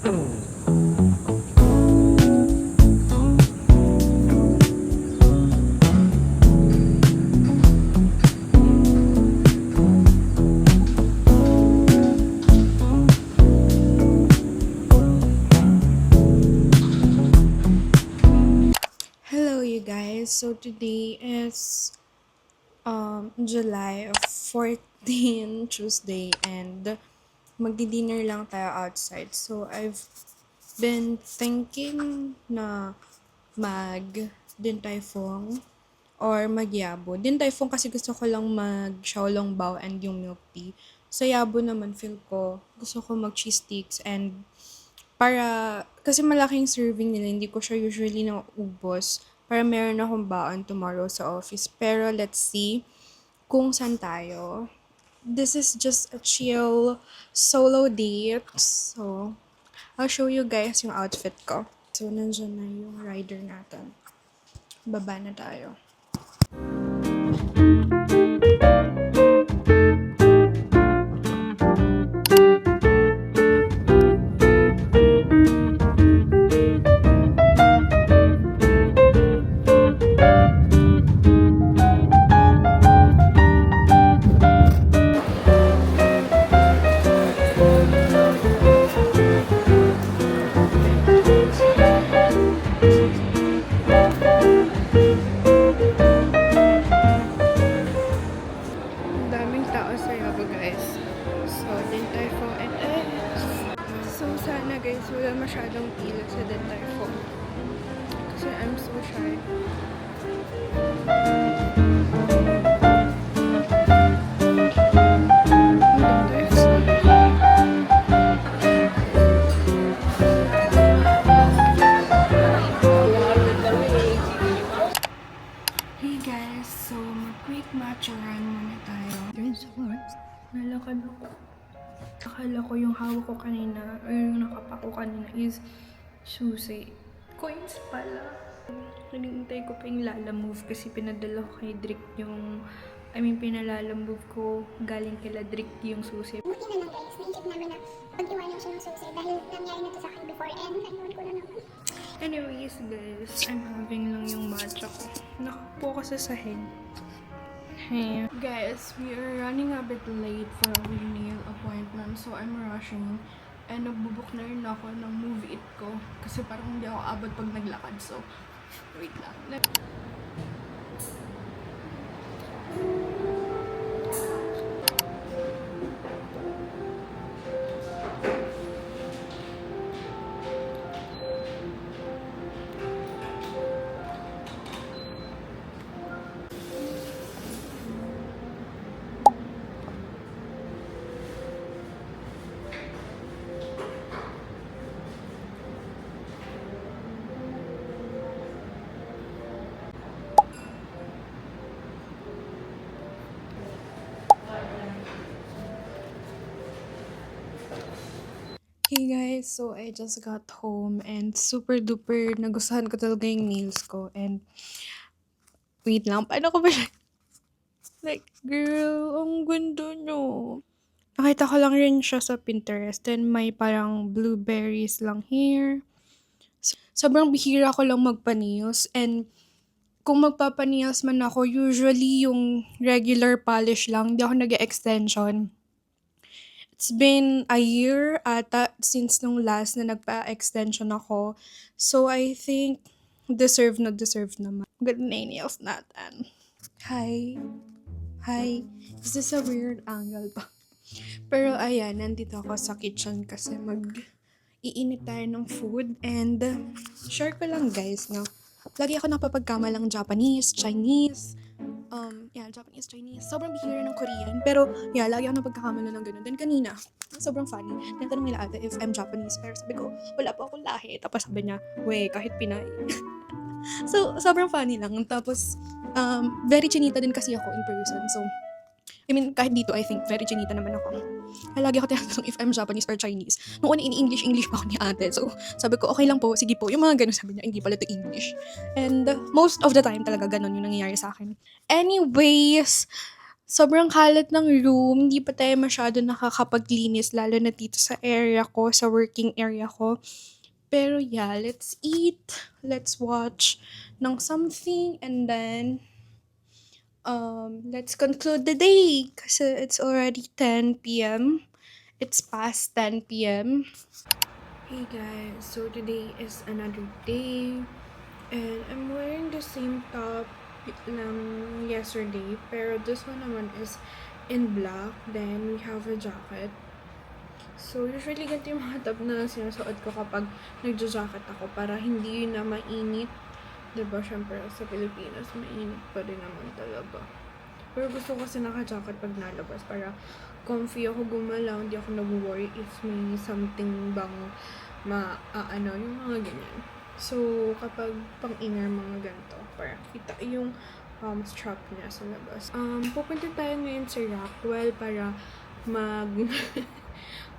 Hello, you guys. So today is July 14, Tuesday, and magdi-dinner lang tayo outside. So I've been thinking na mag Din Tai Fung or magyabo. Din Tai Fung kasi gusto ko lang mag Xiaolongbao and yung milk tea. Sa yabo naman feel ko gusto ko mag cheese sticks and kasi malaking serving nila, hindi ko siya usually nauubos. Para meron akong baon tomorrow sa office. Pero let's see kung saan tayo. This is just a chill solo date. So, I'll show you guys yung outfit ko. So, nandiyan na yung rider natin. Baba na tayo. Ang daming tao sa Yabo, guys. So, Din Tai Fung it is. So, sana guys, wala masyadong pila sa Din Tai Fung. Kasi I'm so shy. Hey guys, so mag-quick matcha run muna tayo. Guys, what? Nalakad ako. Akala ko yung hawak ko kanina, or yung nakapak ko kanina is susi. Coins pala. Hinihintay ko pa yung Lala Move kasi pinadala ko kay Drick yung pinalala move ko galing kila Drick yung susi. Buti na lang guys, naisip namin na pag-iwanan siya ng susi dahil nangyari na to sa akin before and naiwan ko na naman. Anyways guys, I'm having lang yung matcha ko. Nakapo ko sa sahig. Hey. Guys, we are running a bit late for our nail appointment, so I'm rushing. And nagbubook na rin ako ng Move It ko kasi parang hindi ako abot pag naglakad, so wait lang. Hey guys, so I just got home and super duper nagustuhan ko talaga yung nails ko and wait lang, paano ko ba siya? Like, girl, ang ganda nyo. Nakita ko lang rin siya sa Pinterest and may parang blueberries lang here. Sobrang bihira ko lang magpa-nails and kung magpapa-nails man ako, usually yung regular polish lang, hindi ako nag-extension. It's been a year ata since nung last na nagpa-extension ako. So, I think deserve naman. Good na yung nails natin. Hi. Hi. Is this a weird angle pa? Pero ayan, nandito ako sa kitchen kasi iinit tayo ng food. And share ko lang guys, no? Lagi ako napapagkamalang Japanese, Chinese, Japanese, Chinese. Sobrang bihira ng Korean. Pero, lagi ako napagkakamala ng ganun. Then, kanina, sobrang funny. Tinatanong nila ate if I'm Japanese. Pero sabi ko, wala po akong lahi. Tapos sabi niya, we, kahit Pinay. So, sobrang funny lang. Tapos, very chinita din kasi ako in person. So, kahit dito, I think, very chinita naman ako. Kaya lagi ako tinatanong if I'm Japanese or Chinese. Noong una, in-English pa ako ni ate. So, sabi ko, okay lang po, sige po. Yung mga ganun, sabi niya, hindi pala to English. And most of the time, talaga ganun yung nangyayari sa akin. Anyways, sobrang kalat ng room, hindi pa tayo masyado nakakapaglinis lalo na dito sa area ko, sa working area ko. Pero yeah, let's eat, let's watch ng something, and then let's conclude the day kasi it's already 10 p.m. It's past 10 p.m. Hey guys, so today is another day and I'm wearing the same top ng yesterday pero this one naman is in black, then we have a jacket. So usually ganito yung mga top na sinusuot ko kapag nagja-jacket ako para hindi na mainit. Diba, syempre sa Pilipinas mainit pa rin naman talaga. Pero gusto ko kasi naka-jacket pag nalabas para comfy ako gumalaw, hindi ako nag-worry if may something bang yung mga ganyan. So, kapag pang-inner mga ganito, para kita yung strap niya sa labas. Pupunta tayo ngayon sa Rockwell para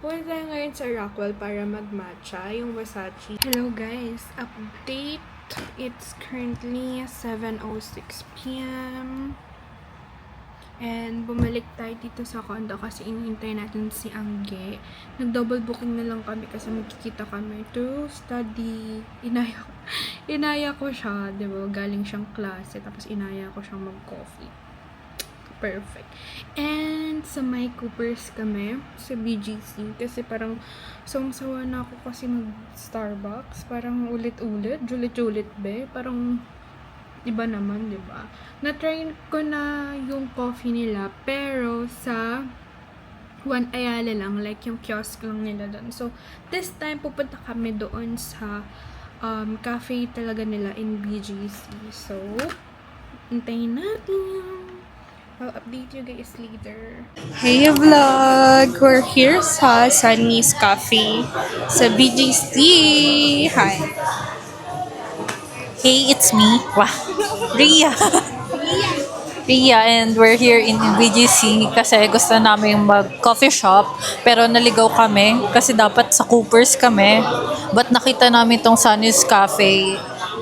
pupunta tayo ngayon sa Rockwell para mag-matcha yung Versace. Hello guys, update. It's currently 7:06 p.m. And bumalik tayo dito sa condo kasi inihintay natin si Angge. Nag-double booking na lang kami kasi magkikita kami to study. Inaya ko siya, di ba? Galing siyang klase, tapos inaya ko siyang mag-coffee. Perfect. And sa My Coopers kami, sa BGC, kasi parang sawang-sawa na ako kasi mag-Starbucks. Parang ulit-ulit, julit-julit be. Parang iba naman, di ba? Na-try ko na yung coffee nila, pero sa One Ayala lang, like yung kiosk lang nila doon. So, this time, pupunta kami doon sa cafe talaga nila in BGC. So, hintayin natin. I'll update you guys later. Hey vlog! We're here sa Sunny's Cafe sa BGC. Hi! Hey, it's me. Wow. Ria. Ria, and we're here in BGC kasi gusto namin mag-coffee shop pero naligaw kami kasi dapat sa Coopers kami. But nakita namin tong Sunny's Cafe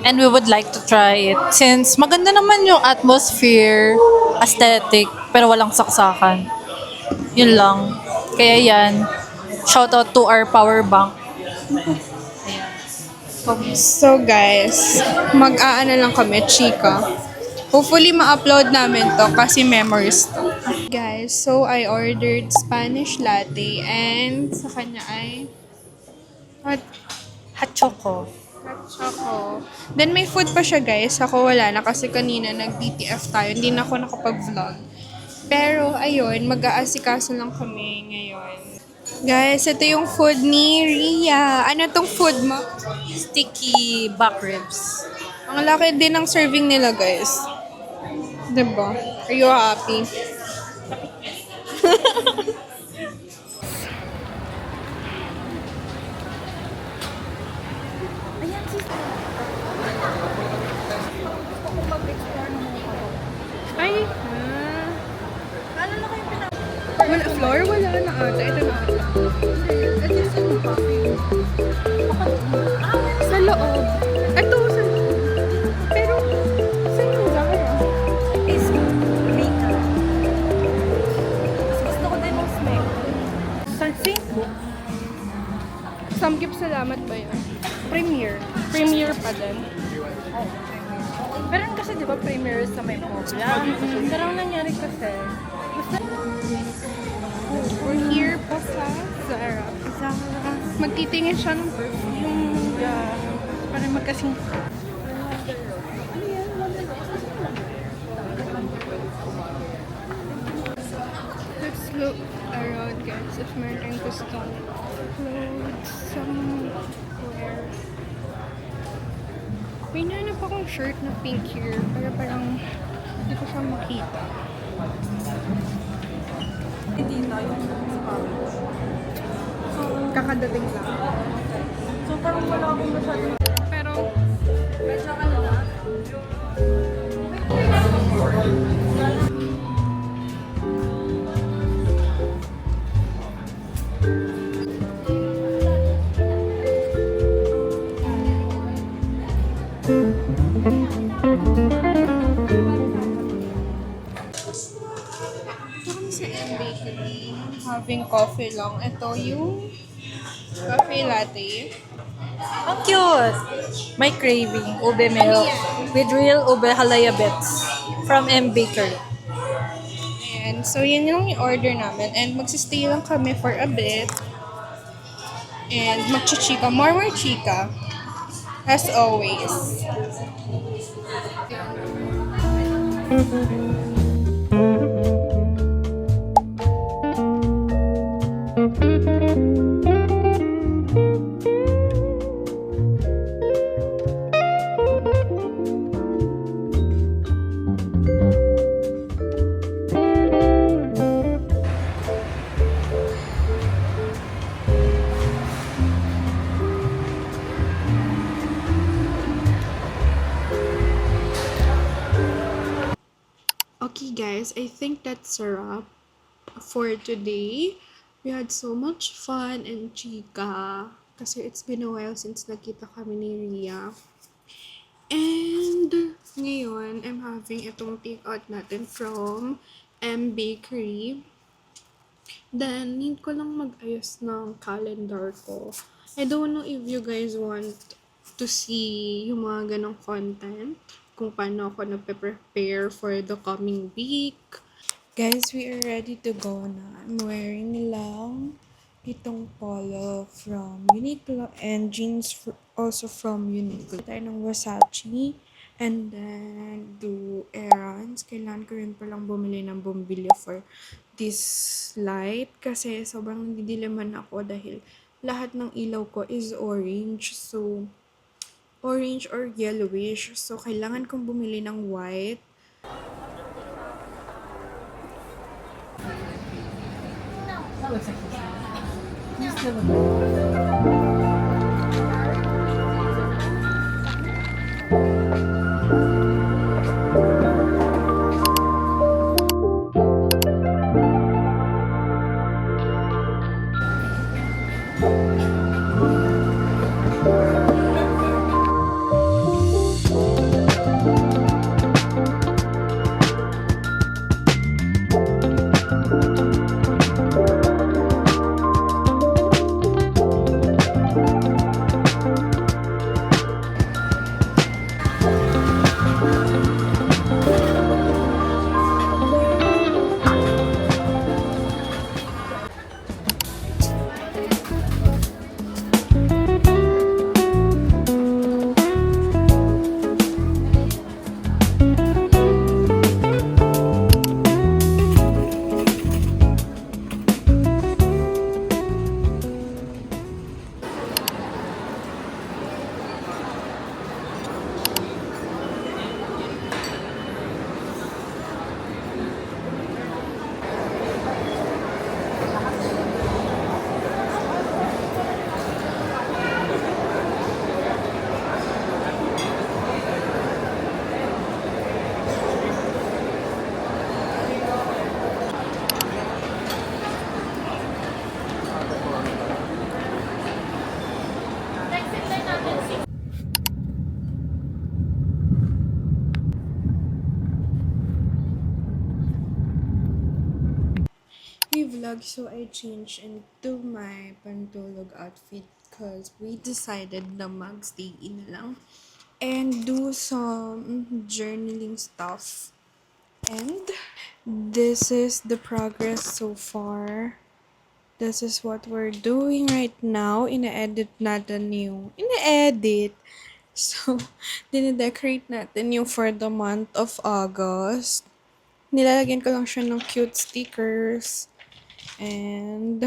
and we would like to try it since maganda naman yung atmosphere, aesthetic, pero walang saksakan. Yun lang. Kaya yan, shout out to our power bank. So guys, mag-aano lang kami, chika. Hopefully ma-upload namin to kasi memories to. Guys, so I ordered Spanish latte and sa kanya ay hot Choco. choco. Then may food pa siya guys. Ako wala na kasi kanina nag-BTF tayo. Hindi na ako nakapag-vlog. Pero ayun, mag-aasikaso lang kami ngayon. Guys, ito yung food ni Ria. Ano tong food mo? Sticky back ribs. Ang laki din ng serving nila, guys. Diba? Are you happy? Ay, Ano na kayo wala floor? Wala na ata. Ito na ata. Ito yung sa coffee. Sa loob. Ito, sa loob. Pero, sa yung Zara? is makeup. Gusto ko din yung snack. Sa Facebook? Samgip salamat ba yun? Premier. Premier pa din. Meron kasi di ba premiere sa may program? Pero ang nangyari kasi, We're here pa sa Zara. Magtitingin siya ng perfume. yeah, parang magkasing Let's look around guys if meron gustong clothes somewhere. May nanap akong shirt na pink here pero parang hindi ko siya makita. hindi tayo. Kakadating lang. So parang wala akong masyadong Pero medyo ano na. having coffee lang. Ito yung coffee latte. Ang cute! My craving, ube milk with real ube halaya bits from M Bakery. And so, yun yung order namin. And magsistay lang kami for a bit. And magchichika. More chika. As always. Okay guys, I think that's a wrap for today. We had so much fun and chika kasi it's been a while since nakita kami ni Ria. And ngayon, I'm having itong take-out natin from M Bakery. Then, need ko lang mag-ayos ng calendar ko. I don't know if you guys want to see yung mga ganong content, kung paano ako nagpe-prepare for the coming week. Guys, we are ready to go na. I'm wearing lang itong polo from Uniqlo and jeans also from Uniqlo. Tayo ng Versace and then do errands. Kailangan ko rin palang bumili ng bumbilya for this light kasi sobrang nagdidileman ako dahil lahat ng ilaw ko is orange. So, orange or yellowish. So, kailangan kong bumili ng white. Vlog, so I changed into my pantulog outfit because we decided na mag-stay in lang and do some journaling stuff. And this is the progress so far. This is what we're doing right now. Ina-edit natin yung... Ina-edit! So, dine-decorate natin yung for the month of August. Nilalagyan ko lang siya ng cute stickers. And,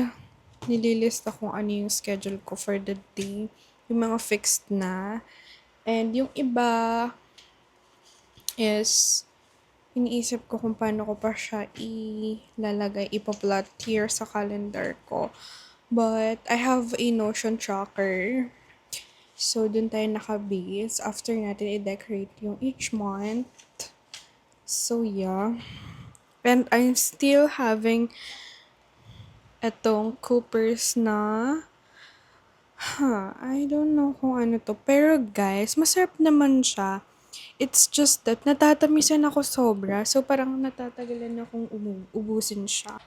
nililista kung ano yung schedule ko for the day. Yung mga fixed na. And, yung iba is, iniisip ko kung paano ko pa siya ilalagay, ipa-plot here sa calendar ko. But, I have a Notion tracker. So, dun tayo naka-base. After natin i-decorate yung each month. So, yeah. And I'm still having etong Coopers na I don't know kung ano to. Pero guys, masarap naman siya. It's just that natatamisan ako sobra. So parang natatagalan akong ubusin siya.